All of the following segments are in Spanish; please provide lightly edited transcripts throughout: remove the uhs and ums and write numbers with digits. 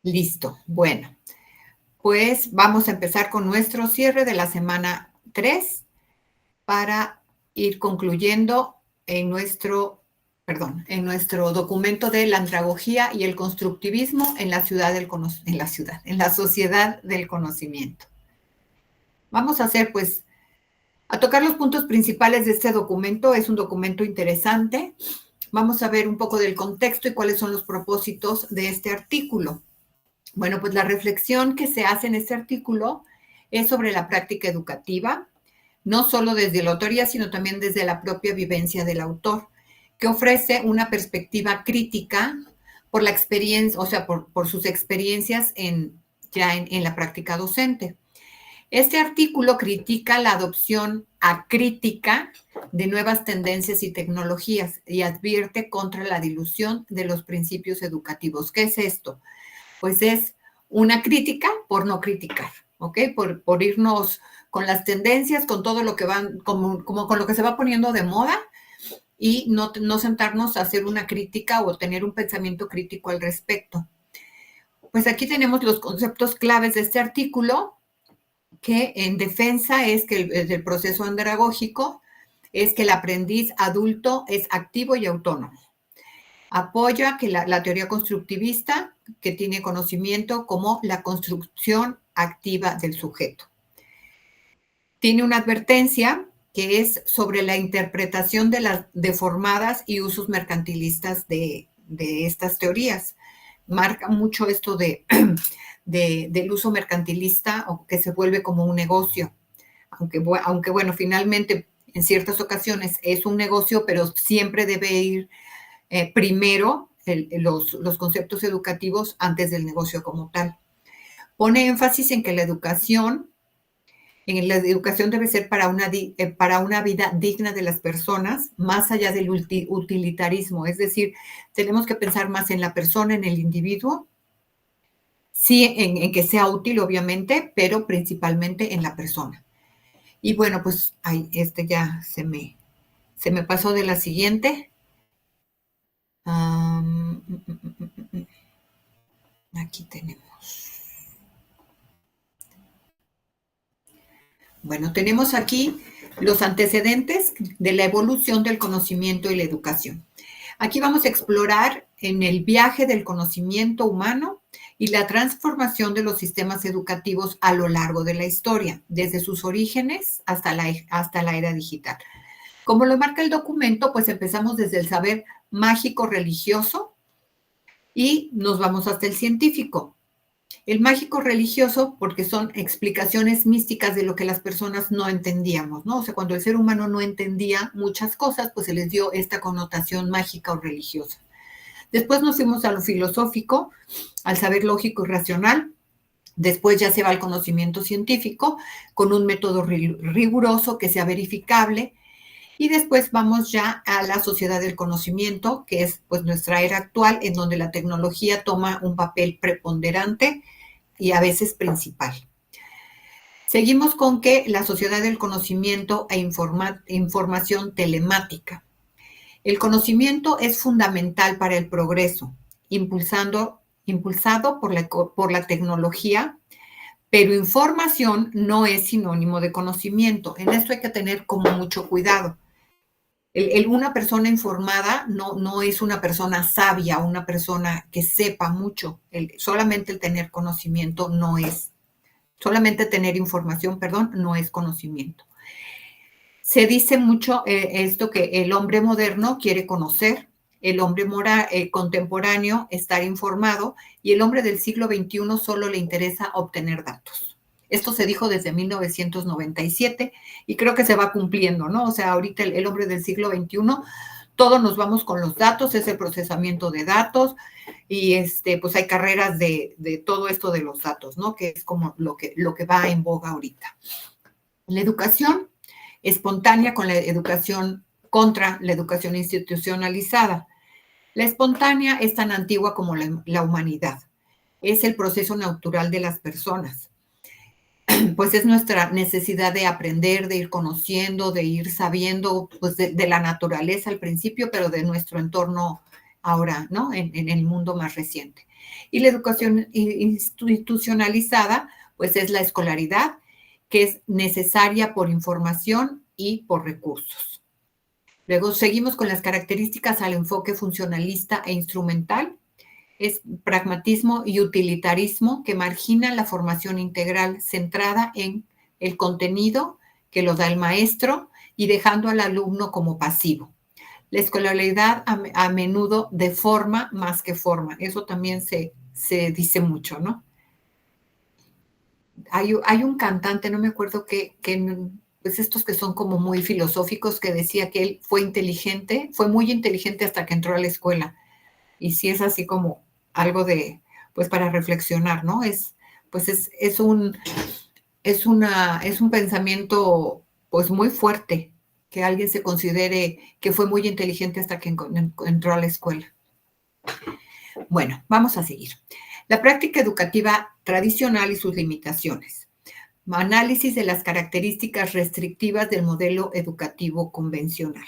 Listo. Bueno, pues vamos a empezar con nuestro cierre de la semana 3 para ir concluyendo en nuestro documento de la andragogía y el constructivismo en la sociedad del conocimiento. Vamos a hacer, pues, a tocar los puntos principales de este documento. Es un documento interesante. Vamos a ver un poco del contexto y cuáles son los propósitos de este artículo. Bueno, pues la reflexión que se hace en este artículo es sobre la práctica educativa, no solo desde la autoría, sino también desde la propia vivencia del autor, que ofrece una perspectiva crítica por la experiencia, o sea, por sus experiencias en la práctica docente. Este artículo critica la adopción acrítica de nuevas tendencias y tecnologías y advierte contra la dilución de los principios educativos. ¿Qué es esto? Pues es una crítica por no criticar, ¿ok? Por irnos con las tendencias, con todo lo que van, como con lo que se va poniendo de moda y no sentarnos a hacer una crítica o tener un pensamiento crítico al respecto. Pues aquí tenemos los conceptos claves de este artículo, que en defensa es que del proceso andragógico es que el aprendiz adulto es activo y autónomo. Apoya que la teoría constructivista, que tiene conocimiento como la construcción activa del sujeto. Tiene una advertencia que es sobre la interpretación de las deformadas y usos mercantilistas de estas teorías. Marca mucho esto del uso mercantilista, o que se vuelve como un negocio. Aunque bueno, finalmente en ciertas ocasiones es un negocio, pero siempre debe ir primero los conceptos educativos antes del negocio como tal. Pone énfasis en que la educación debe ser para una vida digna de las personas, más allá del utilitarismo. Es decir, tenemos que pensar más en la persona, en el individuo, sí, en que sea útil, obviamente, pero principalmente en la persona. Y bueno, pues ya se me pasó de la siguiente. Aquí tenemos. Bueno, tenemos aquí los antecedentes de la evolución del conocimiento y la educación. Aquí vamos a explorar en el viaje del conocimiento humano y la transformación de los sistemas educativos a lo largo de la historia, desde sus orígenes hasta la era digital. Como lo marca el documento, pues empezamos desde el saber mágico religioso y nos vamos hasta el científico. El mágico religioso, porque son explicaciones místicas de lo que las personas no entendíamos, ¿no? O sea, cuando el ser humano no entendía muchas cosas, pues se les dio esta connotación mágica o religiosa. Después nos fuimos a lo filosófico, al saber lógico y racional. Después ya se va al conocimiento científico, con un método riguroso que sea verificable. Y después vamos ya a la sociedad del conocimiento, que es pues nuestra era actual, en donde la tecnología toma un papel preponderante y a veces principal. Seguimos con que la sociedad del conocimiento e información telemática. El conocimiento es fundamental para el progreso, impulsado por la tecnología, pero información no es sinónimo de conocimiento. En esto hay que tener como mucho cuidado. Una persona informada no es una persona sabia, una persona que sepa mucho. Solamente el tener conocimiento no es, solamente tener información, no es conocimiento. Se dice mucho esto, que el hombre moderno quiere conocer, el hombre contemporáneo estar informado, y el hombre del siglo XXI solo le interesa obtener datos. Esto se dijo desde 1997 y creo que se va cumpliendo, ¿no? O sea, ahorita el hombre del siglo XXI, todos nos vamos con los datos, es el procesamiento de datos y pues hay carreras de todo esto de los datos, ¿no? Que es como lo que va en boga ahorita. La educación espontánea contra la educación institucionalizada. La espontánea es tan antigua como la humanidad. Es el proceso natural de las personas. Pues es nuestra necesidad de aprender, de ir conociendo, de ir sabiendo, pues de la naturaleza al principio, pero de nuestro entorno ahora, ¿no? En el mundo más reciente. Y la educación institucionalizada, pues es la escolaridad, que es necesaria por información y por recursos. Luego seguimos con las características al enfoque funcionalista e instrumental. Es pragmatismo y utilitarismo que margina la formación integral centrada en el contenido que lo da el maestro y dejando al alumno como pasivo. La escolaridad a menudo de forma más que forma. Eso también se dice mucho, ¿no? Hay un cantante, no me acuerdo pues estos que son como muy filosóficos, que decía que él fue inteligente, fue muy inteligente hasta que entró a la escuela. Y sí es así como algo de, pues para reflexionar, ¿no? Pues es un pensamiento pues muy fuerte, que alguien se considere que fue muy inteligente hasta que entró a la escuela. Bueno, vamos a seguir. La práctica educativa tradicional y sus limitaciones. Análisis de las características restrictivas del modelo educativo convencional.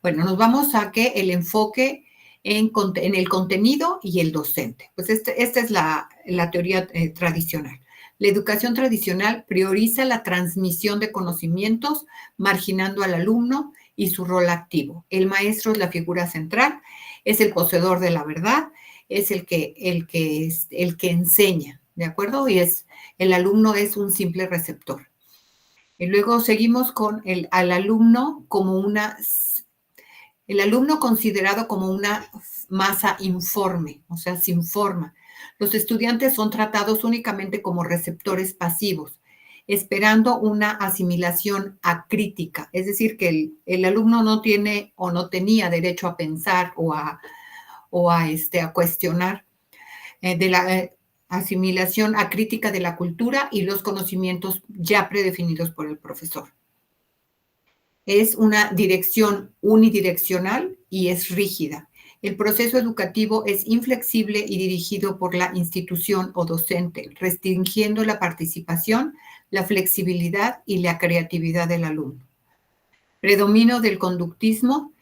Bueno, nos vamos a que el enfoque en el contenido y el docente. Pues esta es la teoría tradicional. La educación tradicional prioriza la transmisión de conocimientos, marginando al alumno y su rol activo. El maestro es la figura central, es el poseedor de la verdad, es el que enseña, ¿de acuerdo? Y el alumno es un simple receptor. Y luego seguimos con al alumno como el alumno considerado como una masa informe, o sea, sin forma. Los estudiantes son tratados únicamente como receptores pasivos, esperando una asimilación acrítica, es decir, que el alumno no tiene o no tenía derecho a pensar o a cuestionar de la asimilación acrítica de la cultura y los conocimientos ya predefinidos por el profesor. Es una dirección unidireccional y es rígida. El proceso educativo es inflexible y dirigido por la institución o docente, restringiendo la participación, la flexibilidad y la creatividad del alumno. Predominio del conductismo.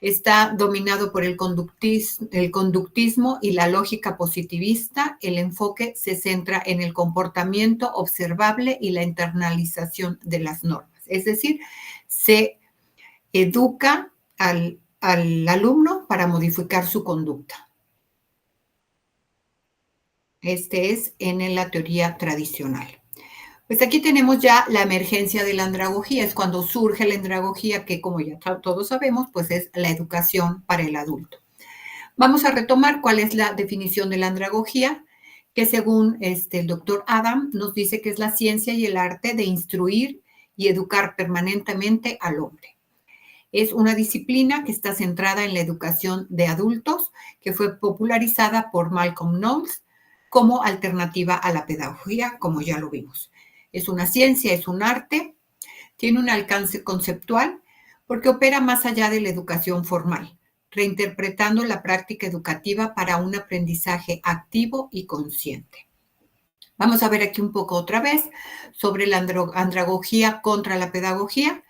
Está dominado por el conductismo y la lógica positivista. El enfoque se centra en el comportamiento observable y la internalización de las normas. Es decir, se educa al alumno para modificar su conducta. Este es en la teoría tradicional. Pues aquí tenemos ya la emergencia de la andragogía, es cuando surge la andragogía, que como ya todos sabemos, pues es la educación para el adulto. Vamos a retomar cuál es la definición de la andragogía, que según el doctor Adam nos dice que es la ciencia y el arte de instruir y educar permanentemente al hombre. Es una disciplina que está centrada en la educación de adultos, que fue popularizada por Malcolm Knowles como alternativa a la pedagogía, como ya lo vimos. Es una ciencia, es un arte, tiene un alcance conceptual porque opera más allá de la educación formal, reinterpretando la práctica educativa para un aprendizaje activo y consciente. Vamos a ver aquí un poco otra vez sobre la andragogía contra la pedagogía.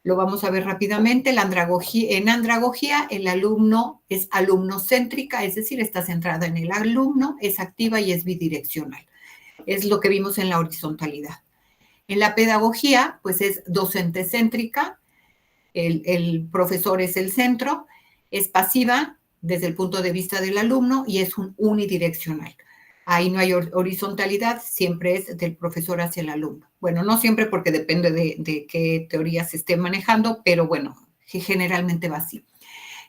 Lo vamos a ver rápidamente. En andragogía, el alumno es alumnocéntrica, es decir, está centrada en el alumno, es activa y es bidireccional. Es lo que vimos en la horizontalidad. En la pedagogía, pues es docente-céntrica, el profesor es el centro, es pasiva desde el punto de vista del alumno y es un unidireccional. Ahí no hay horizontalidad, siempre es del profesor hacia el alumno. Bueno, no siempre porque depende de qué teoría se esté manejando, pero bueno, generalmente va así.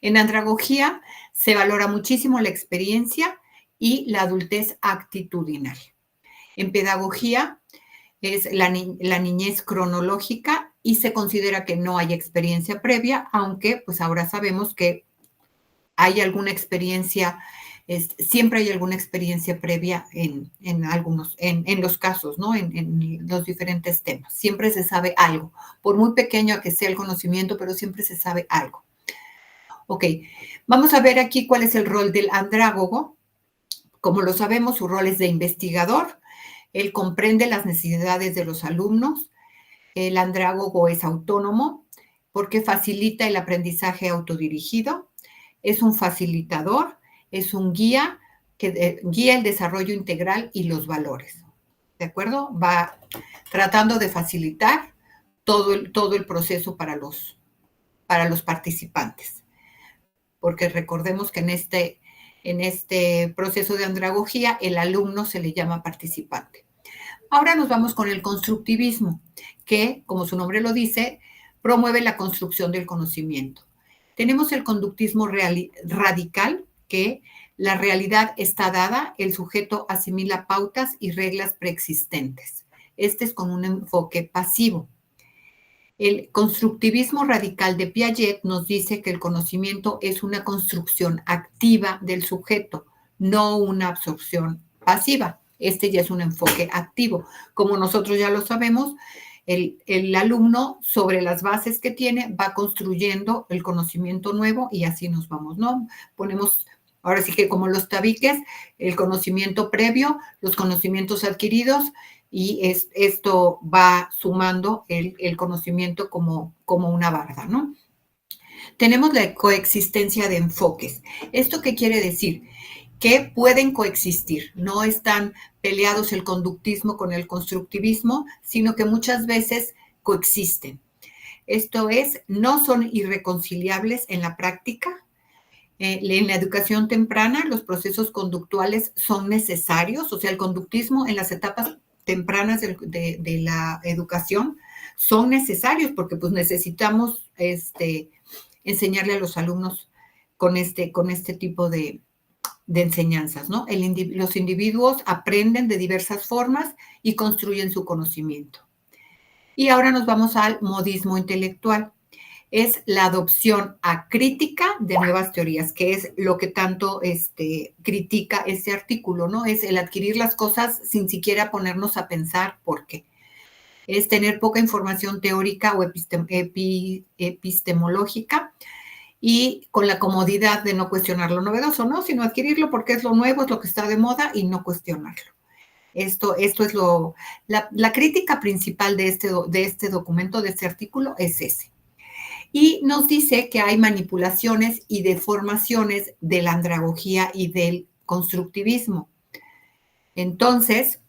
En andragogía se valora muchísimo la experiencia y la adultez actitudinal. En pedagogía es la niñez cronológica y se considera que no hay experiencia previa, aunque pues ahora sabemos que hay alguna experiencia, siempre hay alguna experiencia previa en los casos, ¿no? En los diferentes temas. Siempre se sabe algo, por muy pequeño que sea el conocimiento, pero siempre se sabe algo. Ok, vamos a ver aquí cuál es el rol del andrágogo. Como lo sabemos, su rol es de investigador. Él comprende las necesidades de los alumnos. El andrágogo es autónomo porque facilita el aprendizaje autodirigido. Es un facilitador, es un guía que guía el desarrollo integral y los valores. ¿De acuerdo? Va tratando de facilitar todo el proceso para los participantes. Porque recordemos que en este proceso de andragogía el alumno se le llama participante. Ahora nos vamos con el constructivismo, que, como su nombre lo dice, promueve la construcción del conocimiento. Tenemos el conductismo radical, que la realidad está dada, el sujeto asimila pautas y reglas preexistentes. Este es con un enfoque pasivo. El constructivismo radical de Piaget nos dice que el conocimiento es una construcción activa del sujeto, no una absorción pasiva. Este ya es un enfoque activo. Como nosotros ya lo sabemos, el alumno, sobre las bases que tiene, va construyendo el conocimiento nuevo y así nos vamos, ¿no? Ponemos, ahora sí que como los tabiques, el conocimiento previo, los conocimientos adquiridos, y esto va sumando el conocimiento como una barda, ¿no? Tenemos la coexistencia de enfoques. ¿Esto qué quiere decir? Que pueden coexistir, no están peleados el conductismo con el constructivismo, sino que muchas veces coexisten. Esto es, no son irreconciliables en la práctica. En la educación temprana, los procesos conductuales son necesarios, o sea, el conductismo en las etapas tempranas de la educación son necesarios porque pues necesitamos enseñarle a los alumnos con este tipo de enseñanzas, ¿no? Los individuos aprenden de diversas formas y construyen su conocimiento. Y ahora nos vamos al modismo intelectual. Es la adopción acrítica de nuevas teorías, que es lo que tanto critica este artículo, ¿no? Es el adquirir las cosas sin siquiera ponernos a pensar por qué. Es tener poca información teórica o epistemológica y con la comodidad de no cuestionar lo novedoso, ¿no? Sino adquirirlo porque es lo nuevo, es lo que está de moda y no cuestionarlo. Esto es la crítica principal de este documento, de este artículo, es ese. Y nos dice que hay manipulaciones y deformaciones de la andragogía y del constructivismo. Entonces,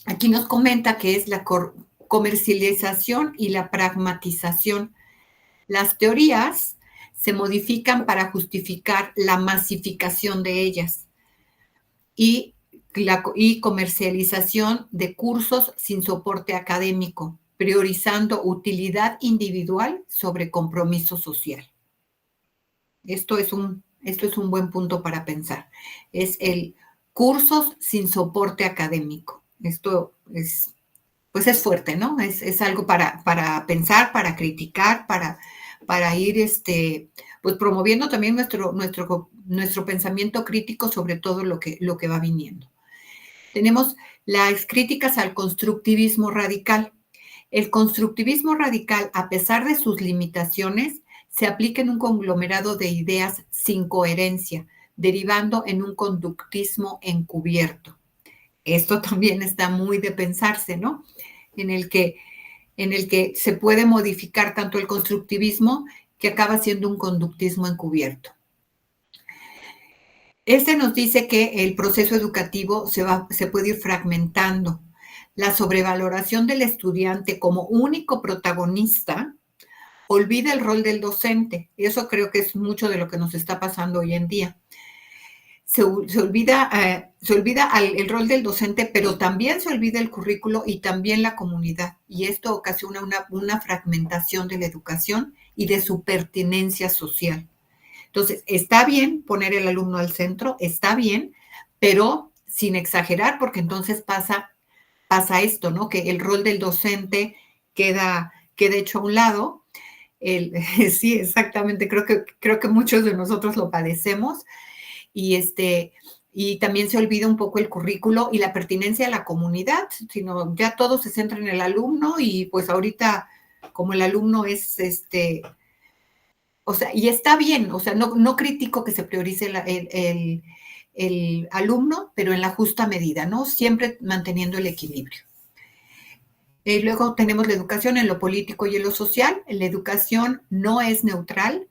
aquí nos comenta que es la comercialización y la pragmatización. Las teorías se modifican para justificar la masificación de ellas y comercialización de cursos sin soporte académico, priorizando utilidad individual sobre compromiso social. Esto es un buen punto para pensar. Es el cursos sin soporte académico. Esto es fuerte, ¿no? Es algo para pensar, para criticar, para ir pues promoviendo también nuestro pensamiento crítico sobre todo lo que va viniendo. Tenemos las críticas al constructivismo radical. El constructivismo radical, a pesar de sus limitaciones, se aplica en un conglomerado de ideas sin coherencia, derivando en un conductismo encubierto. Esto también está muy de pensarse, ¿no? En el que se puede modificar tanto el constructivismo que acaba siendo un conductismo encubierto. Nos dice que el proceso educativo se puede ir fragmentando. La sobrevaloración del estudiante como único protagonista olvida el rol del docente. Y eso creo que es mucho de lo que nos está pasando hoy en día. Se olvida el rol del docente, pero también se olvida el currículo y también la comunidad. Y esto ocasiona una fragmentación de la educación y de su pertinencia social. Entonces, está bien poner el alumno al centro, está bien, pero sin exagerar, porque entonces pasa esto, ¿no? Que el rol del docente queda hecho a un lado. Sí, exactamente, creo que muchos de nosotros lo padecemos. Y también se olvida un poco el currículo y la pertinencia a la comunidad, sino ya todo se centra en el alumno y pues ahorita como el alumno es o sea, y está bien, o sea, no critico que se priorice el alumno, pero en la justa medida, ¿no? Siempre manteniendo el equilibrio. Luego tenemos la educación en lo político y en lo social. La educación no es neutral,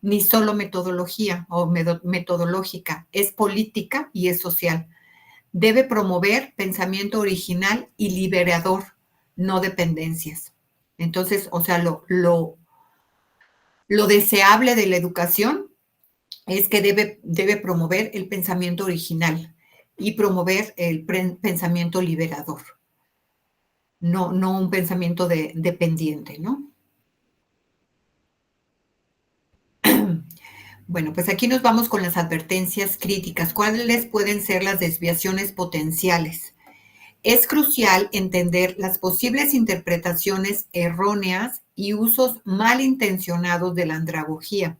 ni solo metodología o metodológica, es política y es social. Debe promover pensamiento original y liberador, no dependencias. Entonces, o sea, lo deseable de la educación es que debe promover el pensamiento original y promover el pensamiento liberador, no un pensamiento dependiente, ¿no? Bueno, pues aquí nos vamos con las advertencias críticas. ¿Cuáles pueden ser las desviaciones potenciales? Es crucial entender las posibles interpretaciones erróneas y usos malintencionados de la andragogía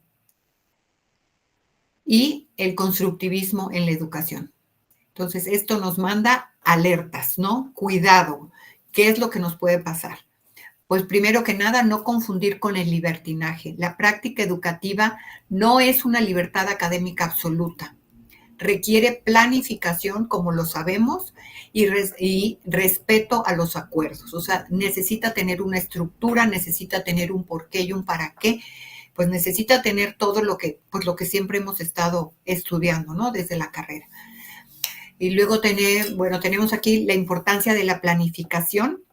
y el constructivismo en la educación. Entonces, esto nos manda alertas, ¿no? Cuidado, ¿qué es lo que nos puede pasar? Pues primero que nada, no confundir con el libertinaje. La práctica educativa no es una libertad académica absoluta. Requiere planificación, como lo sabemos, y respeto a los acuerdos. O sea, necesita tener una estructura, necesita tener un porqué y un para qué, pues necesita tener todo pues lo que siempre hemos estado estudiando, ¿no? Desde la carrera. Y luego tenemos aquí la importancia de la planificación.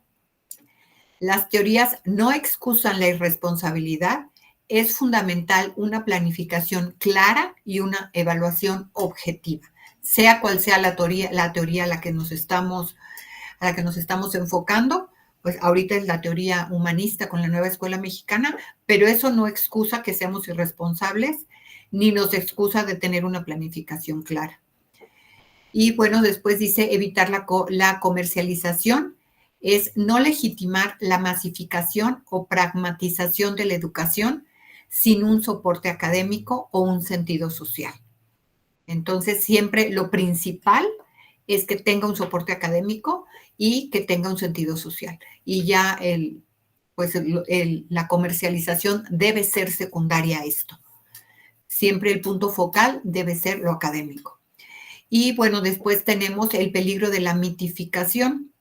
Las teorías no excusan la irresponsabilidad. Es fundamental una planificación clara y una evaluación objetiva, sea cual sea la teoría a la que nos estamos enfocando. Pues ahorita es la teoría humanista con la nueva escuela mexicana, pero eso no excusa que seamos irresponsables, ni nos excusa de tener una planificación clara. Y bueno, después dice evitar la comercialización, es no legitimar la masificación o pragmatización de la educación sin un soporte académico o un sentido social. Entonces, siempre lo principal es que tenga un soporte académico y que tenga un sentido social. Y ya la comercialización debe ser secundaria a esto. Siempre el punto focal debe ser lo académico. Y bueno, después tenemos el peligro de la mitificación.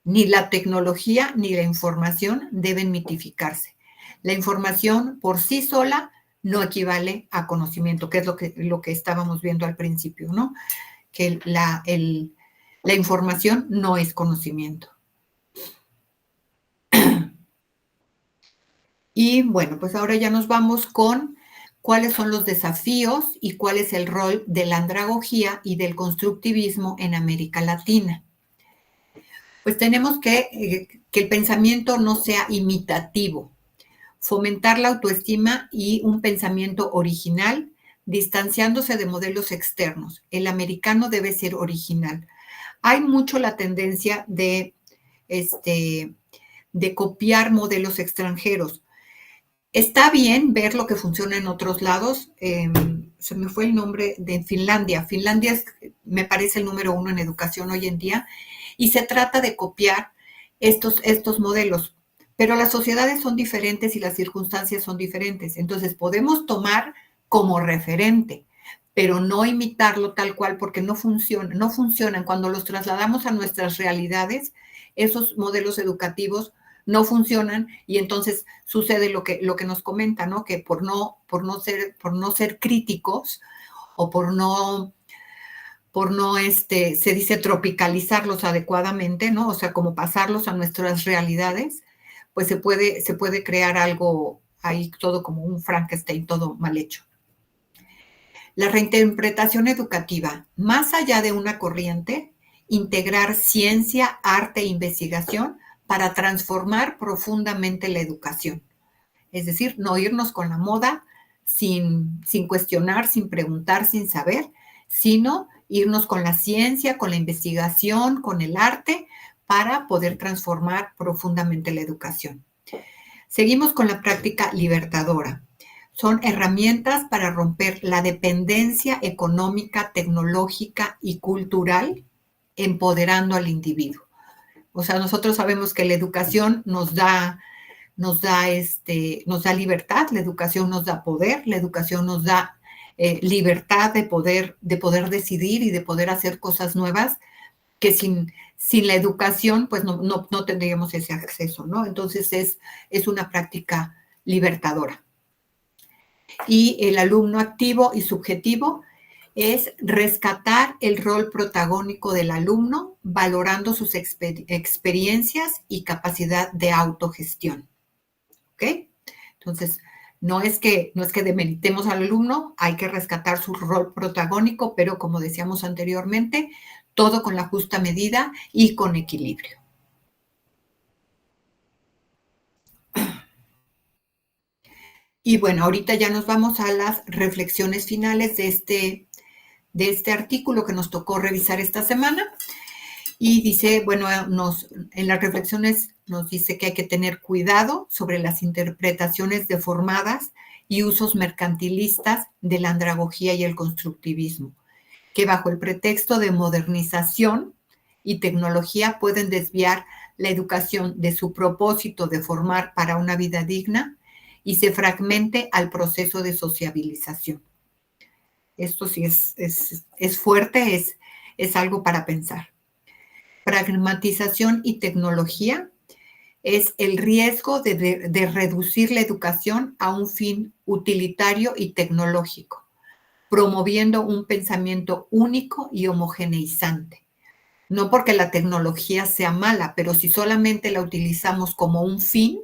Ni la tecnología ni la información deben mitificarse. La información por sí sola no equivale a conocimiento, que es lo que estábamos viendo al principio, ¿no? Que la información no es conocimiento. Y bueno, pues ahora ya nos vamos con cuáles son los desafíos y cuál es el rol de la andragogía y del constructivismo en América Latina. Pues tenemos que el pensamiento no sea imitativo, fomentar la autoestima y un pensamiento original, distanciándose de modelos externos. El americano debe ser original. Hay mucho la tendencia de copiar modelos extranjeros. Está bien ver lo que funciona en otros lados. Se me fue el nombre de Finlandia. Finlandia me parece el número 1 en educación hoy en día y se trata de copiar estos modelos. Pero las sociedades son diferentes y las circunstancias son diferentes. Entonces podemos tomar como referente, pero no imitarlo tal cual porque no funcionan. Cuando los trasladamos a nuestras realidades, esos modelos educativos no funcionan y entonces sucede lo que nos comenta, ¿no? Que por no ser críticos o por no se dice tropicalizarlos adecuadamente, ¿no? O sea, como pasarlos a nuestras realidades, pues se puede crear algo ahí todo como un Frankenstein, todo mal hecho. La reinterpretación educativa, más allá de una corriente, integrar ciencia, arte e investigación para transformar profundamente la educación. Es decir, no irnos con la moda sin cuestionar, sin preguntar, sin saber, sino irnos con la ciencia, con la investigación, con el arte, para poder transformar profundamente la educación. Seguimos con la práctica libertadora. Son herramientas para romper la dependencia económica, tecnológica y cultural, empoderando al individuo. O sea, nosotros sabemos que la educación nos da libertad, la educación nos da poder, la educación nos da libertad de poder decidir y de poder hacer cosas nuevas que sin la educación pues no tendríamos ese acceso, ¿no? Entonces es una práctica libertadora. Y el alumno activo y subjetivo es rescatar el rol protagónico del alumno, valorando sus experiencias y capacidad de autogestión. ¿Ok? Entonces, no es que demeritemos al alumno, hay que rescatar su rol protagónico, pero como decíamos anteriormente, todo con la justa medida y con equilibrio. Y bueno, ahorita ya nos vamos a las reflexiones finales de este artículo que nos tocó revisar esta semana. Y dice, bueno, en las reflexiones nos dice que hay que tener cuidado sobre las interpretaciones deformadas y usos mercantilistas de la andragogía y el constructivismo, que bajo el pretexto de modernización y tecnología pueden desviar la educación de su propósito de formar para una vida digna y se fragmente al proceso de sociabilización. Esto sí es fuerte, es algo para pensar. Pragmatización y tecnología es el riesgo de reducir la educación a un fin utilitario y tecnológico, promoviendo un pensamiento único y homogeneizante. No porque la tecnología sea mala, pero si solamente la utilizamos como un fin,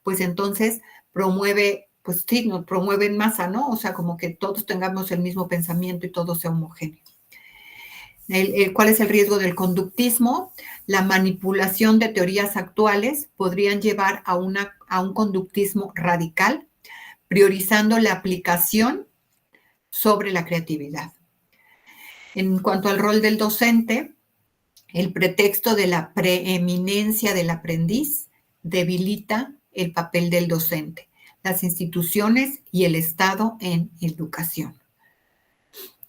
pues entonces promueve, pues sí, nos promueve en masa, ¿no? O sea, como que todos tengamos el mismo pensamiento y todo sea homogéneo. ¿Cuál es el riesgo del conductismo? La manipulación de teorías actuales podrían llevar a un conductismo radical, priorizando la aplicación sobre la creatividad. En cuanto al rol del docente, el pretexto de la preeminencia del aprendiz debilita el papel del docente, las instituciones y el Estado en educación.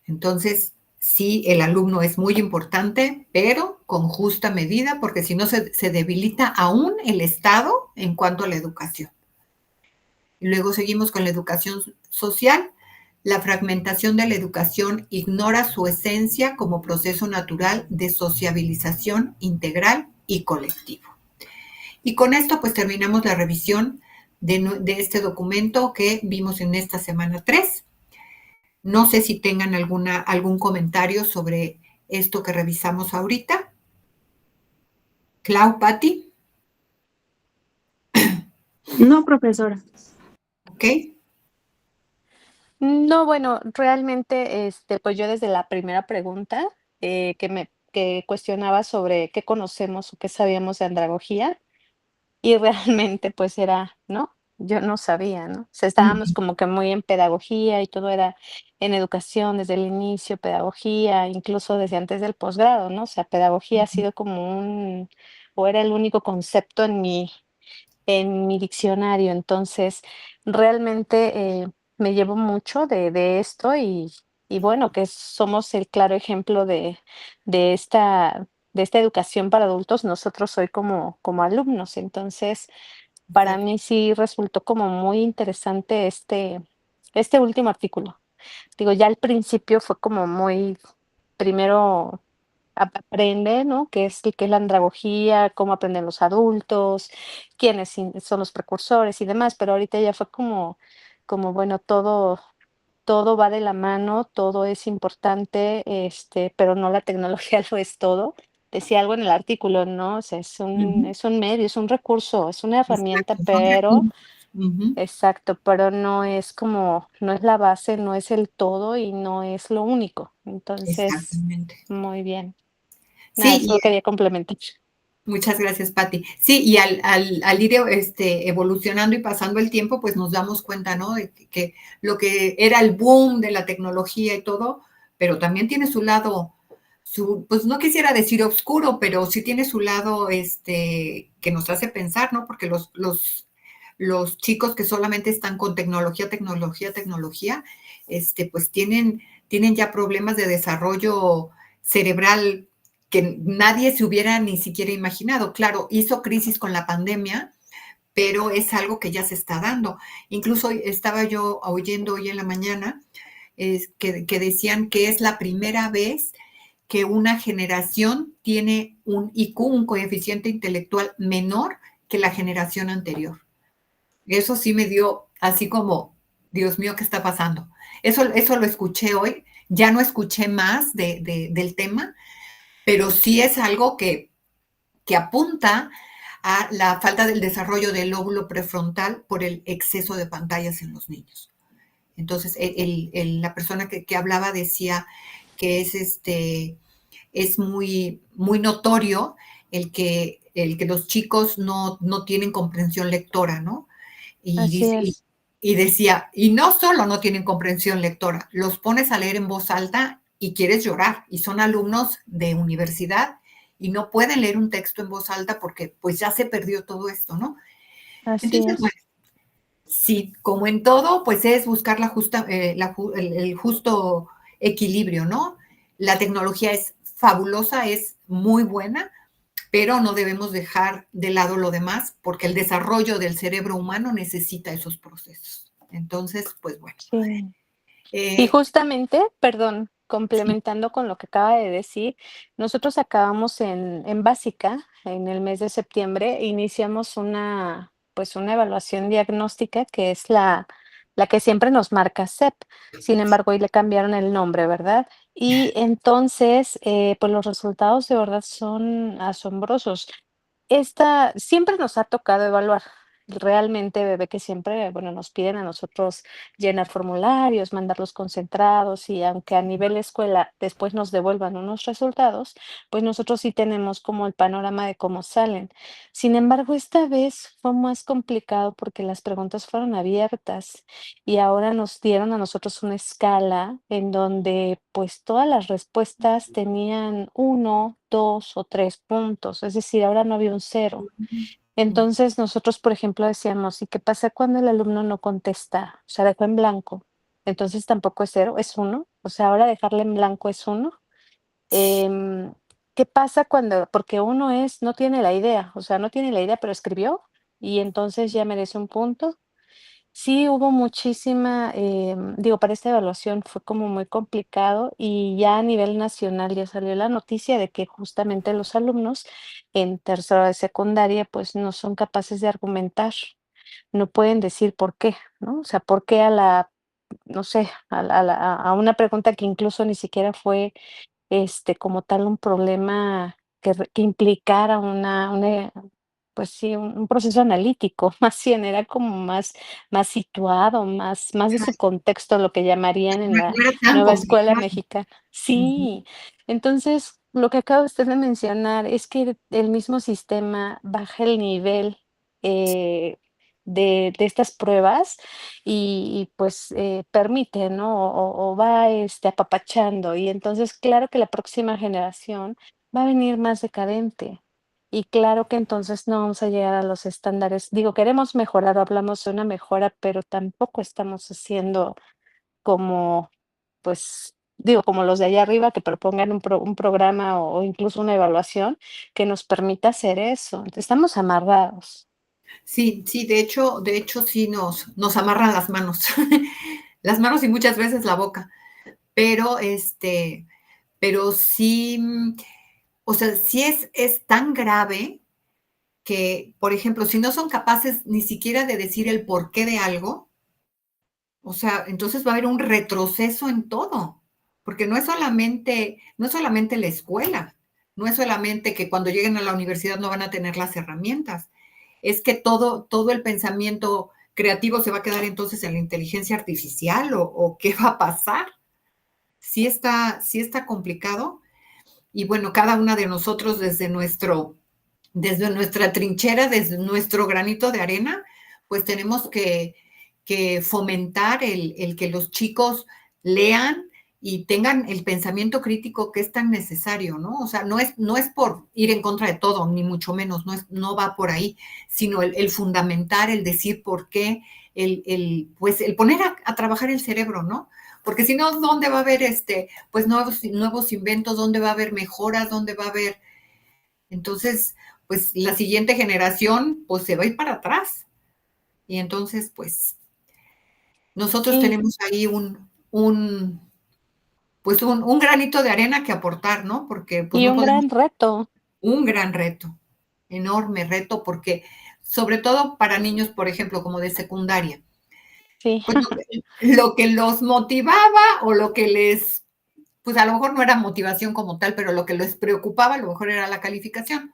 Entonces, sí, el alumno es muy importante, pero con justa medida, porque si no se debilita aún el Estado en cuanto a la educación. Y luego seguimos con la educación social. La fragmentación de la educación ignora su esencia como proceso natural de sociabilización integral y colectivo. Y con esto pues terminamos la revisión de este documento que vimos en esta semana 3. No sé si tengan algún comentario sobre esto que revisamos ahorita. Clau, Patti. No, profesora. Ok. No, bueno, realmente, pues yo desde la primera pregunta que cuestionaba sobre qué conocemos o qué sabíamos de andragogía, y realmente pues era, ¿no? Yo no sabía, ¿no? O sea, estábamos Ujú, como que muy en pedagogía y todo era en educación desde el inicio, pedagogía, incluso desde antes del posgrado, ¿no? O sea, pedagogía ha ujú. sido como o era el único concepto en mi diccionario. Entonces, realmente me llevo mucho de esto y bueno, que somos el claro ejemplo de esta educación para adultos, nosotros hoy como alumnos. Entonces, para Exacto. mí sí resultó como muy interesante este último artículo. Digo, ya al principio fue como muy, primero aprende, ¿no? Qué es la andragogía, cómo aprenden los adultos, quiénes son los precursores y demás, pero ahorita ya fue como bueno, todo va de la mano, todo es importante, pero no la tecnología lo es todo. Decía algo en el artículo, ¿no? O sea, es un, Ujú. es un medio, es un recurso, es una herramienta, Exacto. Son pero recursos. Ujú. exacto, pero no es la base, no es el todo y no es lo único. Entonces, Exactamente. muy bien. Nada, Sí, y solo quería complementar. muchas gracias, Patti. Sí, y al ir evolucionando y pasando el tiempo, pues nos damos cuenta, ¿no? De que lo que era el boom de la tecnología y todo, pero también tiene su lado, pues no quisiera decir oscuro, pero sí tiene su lado que nos hace pensar, ¿no? Porque los chicos que solamente están con tecnología, tecnología, tecnología, pues tienen ya problemas de desarrollo cerebral que nadie se hubiera ni siquiera imaginado. Claro, hizo crisis con la pandemia, pero es algo que ya se está dando. Incluso estaba yo oyendo hoy en la mañana que decían que es la primera vez que una generación tiene un IQ, un coeficiente intelectual menor que la generación anterior. Eso sí me dio así como Dios mío, ¿qué está pasando? Eso lo escuché hoy, ya no escuché más del tema, pero sí es algo que apunta a la falta del desarrollo del lóbulo prefrontal por el exceso de pantallas en los niños. Entonces, la persona que hablaba decía que es muy notorio el que los chicos no tienen comprensión lectora, ¿no? Y, Así dice, es. y decía, y no solo no tienen comprensión lectora, los pones a leer en voz alta y quieres llorar, y son alumnos de universidad y no pueden leer un texto en voz alta porque pues ya se perdió todo esto, ¿no? Así Entonces, es. bueno, sí, como en todo, pues es buscar el justo equilibrio, ¿no? La tecnología es fabulosa, es muy buena, pero no debemos dejar de lado lo demás porque el desarrollo del cerebro humano necesita esos procesos. Entonces, pues bueno. Sí. Y Eh, justamente, perdón, sí, complementando con lo que acaba de decir, nosotros acabamos en básica, en el mes de septiembre, iniciamos pues una evaluación diagnóstica que es la que siempre nos marca SEP. Sin embargo, hoy le cambiaron el nombre, ¿verdad? Y entonces, pues los resultados de verdad son asombrosos. Esta siempre nos ha tocado evaluar. Realmente, bebé que siempre, bueno, nos piden a nosotros llenar formularios, mandarlos concentrados y aunque a nivel escuela después nos devuelvan unos resultados, pues nosotros sí tenemos como el panorama de cómo salen. Sin embargo, esta vez fue más complicado porque las preguntas fueron abiertas y ahora nos dieron a nosotros una escala en donde pues todas las respuestas tenían 1, 2 o 3 puntos, es decir, ahora no había un cero. Entonces, nosotros, por ejemplo, decíamos: "¿Y qué pasa cuando el alumno no contesta?". O sea, dejó en blanco. Entonces, tampoco es cero, es uno. O sea, ahora dejarle en blanco es uno. Em, ¿Qué pasa cuando? Porque uno es no tiene la idea, o sea, no tiene la idea, pero escribió, y entonces ya merece un punto. Sí, hubo muchísima, digo, para esta evaluación fue como muy complicado y ya a nivel nacional ya salió la noticia de que justamente los alumnos en tercero de secundaria pues no son capaces de argumentar, no pueden decir por qué, ¿no? O sea, por qué no sé, a una pregunta que incluso ni siquiera fue como tal un problema que implicara pues sí, un proceso analítico, más bien era como más situado, más de su contexto, lo que llamarían en la no era tan nueva escuela complicado. mexicana. Ujú. Sí, entonces, lo que acaba usted de mencionar es que el mismo sistema baja el nivel, eh, de estas pruebas pues, permite, ¿no? O va, apapachando, y entonces, claro que la próxima generación va a venir más decadente. Y claro que entonces no vamos a llegar a los estándares. Digo, queremos mejorar, o hablamos de una mejora, pero tampoco estamos haciendo como, pues, digo, como los de allá arriba que propongan un programa o incluso una evaluación que nos permita hacer eso. Estamos amarrados. Sí, sí, de hecho sí nos amarran las manos, las manos y muchas veces la boca, pero pero sí, o sea, sí es tan grave que, por ejemplo, si no son capaces ni siquiera de decir el porqué de algo, o sea, entonces va a haber un retroceso en todo, porque no es solamente la escuela, no es solamente que cuando lleguen a la universidad no van a tener las herramientas, es que todo el pensamiento creativo se va a quedar entonces en la inteligencia artificial o qué va a pasar. Sí está complicado y bueno, cada una de nosotros desde nuestra trinchera, desde nuestro granito de arena, pues tenemos que fomentar el que los chicos lean y tengan el pensamiento crítico que es tan necesario, ¿no? O sea, no es por ir en contra de todo, ni mucho menos, no va por ahí, sino el fundamentar, el decir por qué, pues el poner a trabajar el cerebro, ¿no? Porque si no, ¿dónde va a haber pues nuevos inventos? ¿Dónde va a haber mejoras? ¿Dónde va a haber? Entonces, pues la siguiente generación, pues se va a ir para atrás. Y entonces, pues nosotros Y tenemos ahí pues un granito de arena que aportar, ¿no? Porque pues y no un podemos, gran reto. un gran reto, enorme reto, porque sobre todo para niños, por ejemplo, como de secundaria. Sí. pues lo que los motivaba o lo que les, pues a lo mejor no era motivación como tal, pero lo que les preocupaba a lo mejor era la calificación.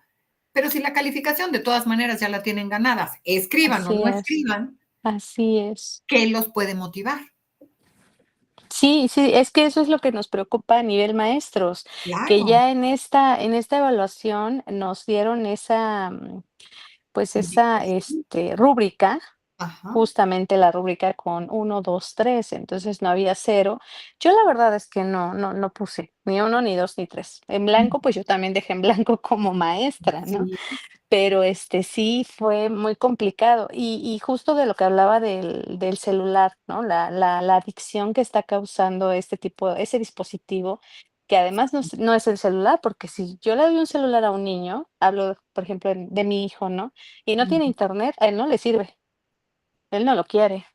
Pero si la calificación de todas maneras ya la tienen ganadas, escriban o Así no es, escriban, así es. ¿qué los puede motivar? Sí, sí, es que eso es lo que nos preocupa a nivel maestros, que Claro, ya en esta evaluación nos dieron esa, pues esa, indicación. rúbrica, Ajá. justamente la rúbrica con 1, 2, 3, entonces no había cero. Yo la verdad es que no puse ni uno, ni 2, ni 3. En blanco, pues yo también dejé en blanco como maestra, ¿no? Sí. Pero, sí fue muy complicado. Y justo de lo que hablaba del celular, ¿no? La adicción que está causando ese dispositivo, que además no es el celular, porque si yo le doy un celular a un niño, hablo, por ejemplo, de mi hijo, ¿no? Y no tiene Ujú. internet, a él no le sirve, él no lo quiere.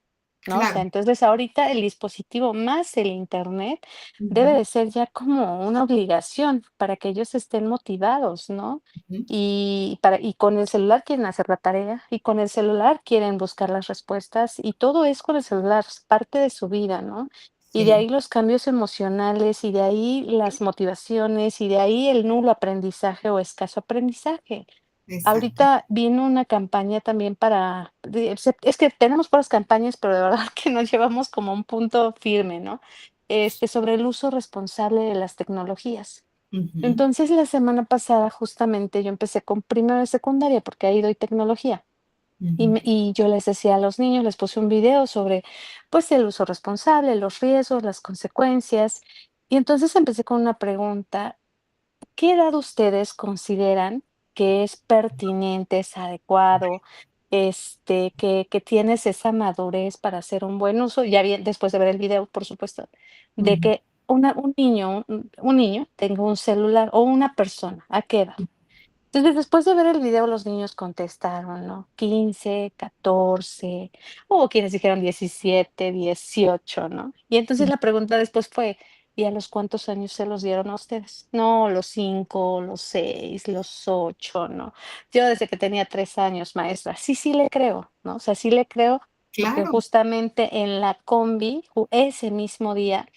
¿No? O Claro. sea, entonces ahorita el dispositivo más el Internet debe Ujú, de ser ya como una obligación para que ellos estén motivados, ¿no? ujú. Y con el celular quieren hacer la tarea, y con el celular quieren buscar las respuestas, y todo es con el celular, es parte de su vida, ¿no? Y de Sí, ahí los cambios emocionales, y de ahí las motivaciones, y de ahí el nulo aprendizaje o escaso aprendizaje. exacto. Ahorita vino una campaña también es que tenemos puras campañas, pero de verdad que nos llevamos como a un punto firme, ¿no? Sobre el uso responsable de las tecnologías. Ujú, Entonces, la semana pasada, justamente, yo empecé con primero de secundaria, porque ahí doy tecnología, ujú, y yo les decía a los niños, les puse un video sobre, pues, el uso responsable, los riesgos, las consecuencias, y entonces empecé con una pregunta: ¿qué edad ustedes consideran que es pertinente, es adecuado, que tienes esa madurez para hacer un buen uso? Ya bien, después de ver el video, por supuesto, de ujú. que un niño tenga un celular o una persona, ¿a qué edad? Entonces, después de ver el video, los niños contestaron, ¿no? 15, 14, hubo quienes dijeron 17, 18, ¿no? Y entonces la pregunta después fue, ¿y a los cuántos años se los dieron a ustedes? No, los 5, los 6, los 8, ¿no? Yo desde que tenía 3 años, maestra. Sí, sí le creo, ¿no? O sea, sí le creo, porque Claro. justamente en la combi, ese mismo día,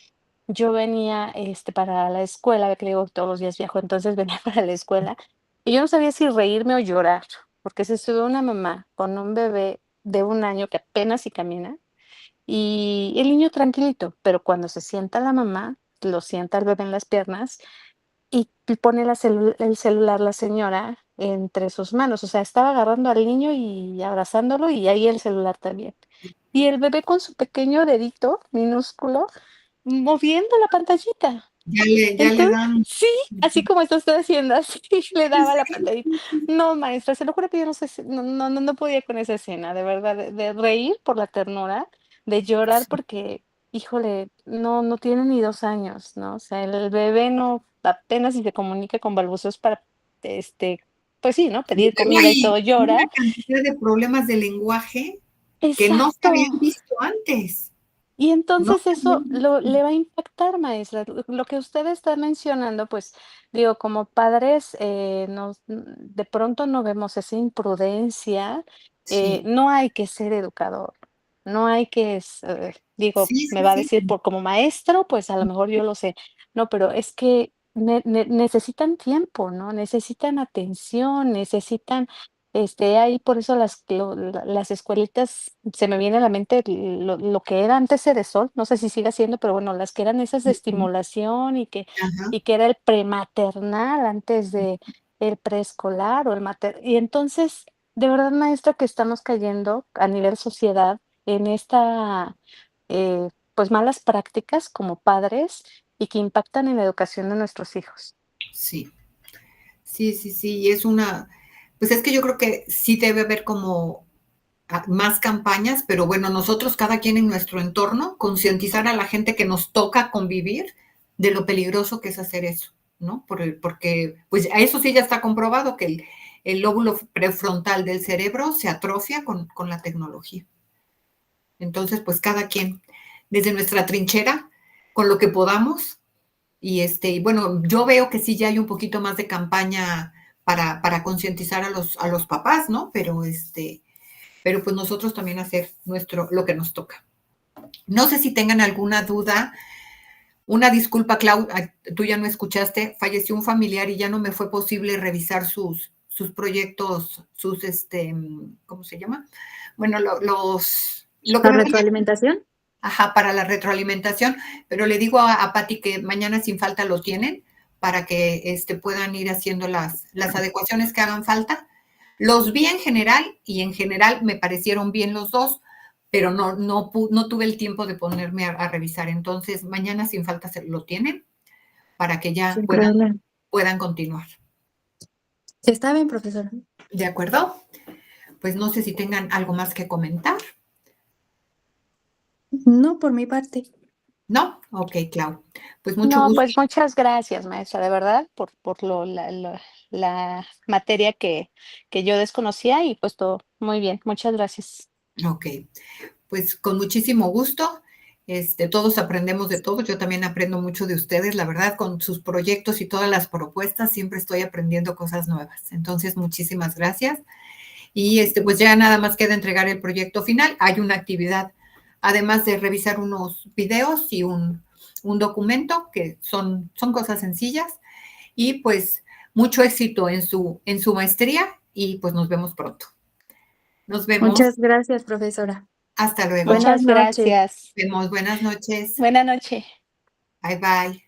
yo venía, para la escuela, ve que le digo que todos los días viajo, entonces venía para la escuela, y yo no sabía si reírme o llorar, porque se subió una mamá con un bebé de 1 año que apenas si camina, y el niño tranquilito, pero cuando se sienta la mamá, lo sienta el bebé en las piernas y pone el celular la señora entre sus manos, o sea, estaba agarrando al niño y abrazándolo, y ahí el celular también. Y el bebé con su pequeño dedito minúsculo moviendo la pantallita. Ya le Entonces, dan. sí, así Ujú. como está usted haciendo, así le ¿En daba la serio? pantallita. No, maestra, se lo juro que yo no sé no podía con esa escena, de verdad, de reír por la ternura, de llorar Sí. porque, híjole, no tiene ni 2 años, ¿no? O sea, el bebé no apenas si se comunica con balbuceos para, este, pues sí, ¿no? Y Pedir luego comida y hay todo, una llora. cantidad de problemas de lenguaje que no se Exacto. habían visto antes, Y no entonces se eso habían visto. le va a impactar, maestra. Lo que usted está mencionando, pues, digo, como padres, de pronto no vemos esa imprudencia, Sí, no hay que ser educador, no hay que, digo, sí, me sí, va a decir sí. por como maestro, pues a lo mejor yo lo sé. No, pero es que necesitan tiempo, ¿no? Necesitan atención, necesitan ahí por eso las escuelitas, se me viene a la mente lo que era antes Cedesol, no sé si sigue siendo, pero bueno, las que eran esas de Ujú. estimulación Ajá, y que era el prematernal antes de el preescolar o el y entonces, de verdad, maestra, que estamos cayendo a nivel sociedad en pues, malas prácticas como padres y que impactan en la educación de nuestros hijos. sí. Sí, sí, sí, y es una, pues es que yo creo que sí debe haber como más campañas, pero bueno, nosotros cada quien en nuestro entorno, concientizar a la gente que nos toca convivir de lo peligroso que es hacer eso, ¿no? Porque, pues a eso sí ya está comprobado que el lóbulo prefrontal del cerebro se atrofia con la tecnología. Entonces, pues cada quien, desde nuestra trinchera, con lo que podamos, y bueno, yo veo que sí ya hay un poquito más de campaña para concientizar a los papás, ¿no? Pero pues nosotros también hacer lo que nos toca. No sé si tengan alguna duda. Una disculpa, Clau, tú ya no escuchaste, falleció un familiar y ya no me fue posible revisar sus proyectos, ¿cómo se llama? Bueno, lo que ¿La me venía, retroalimentación? ajá, para la retroalimentación, pero le digo a Pati que mañana sin falta lo tienen para que puedan ir haciendo las adecuaciones que hagan falta. Los vi en general y en general me parecieron bien los dos, pero no tuve el tiempo de ponerme a revisar. Entonces, mañana sin falta lo tienen para que ya Sin problema. puedan continuar. Está bien, profesora. ¿De acuerdo? Pues no sé si tengan algo más que comentar. No, por mi parte. ¿No? Ok, Clau. Pues mucho No, gusto. pues muchas gracias, maestra, de verdad, por la materia que yo desconocía y pues todo muy bien. Muchas gracias. Ok, pues con muchísimo gusto. Todos aprendemos de todos. Yo también aprendo mucho de ustedes, la verdad, con sus proyectos y todas las propuestas, siempre estoy aprendiendo cosas nuevas. Entonces, muchísimas gracias. Y pues ya nada más queda entregar el proyecto final. Hay una actividad, además de revisar unos videos y un documento, que son cosas sencillas. Y pues mucho éxito en su maestría y pues nos vemos pronto. Nos vemos. Muchas gracias, profesora. Hasta luego. Buenas Muchas noches. gracias. Nos vemos. Buenas noches. Buena noche. Bye bye.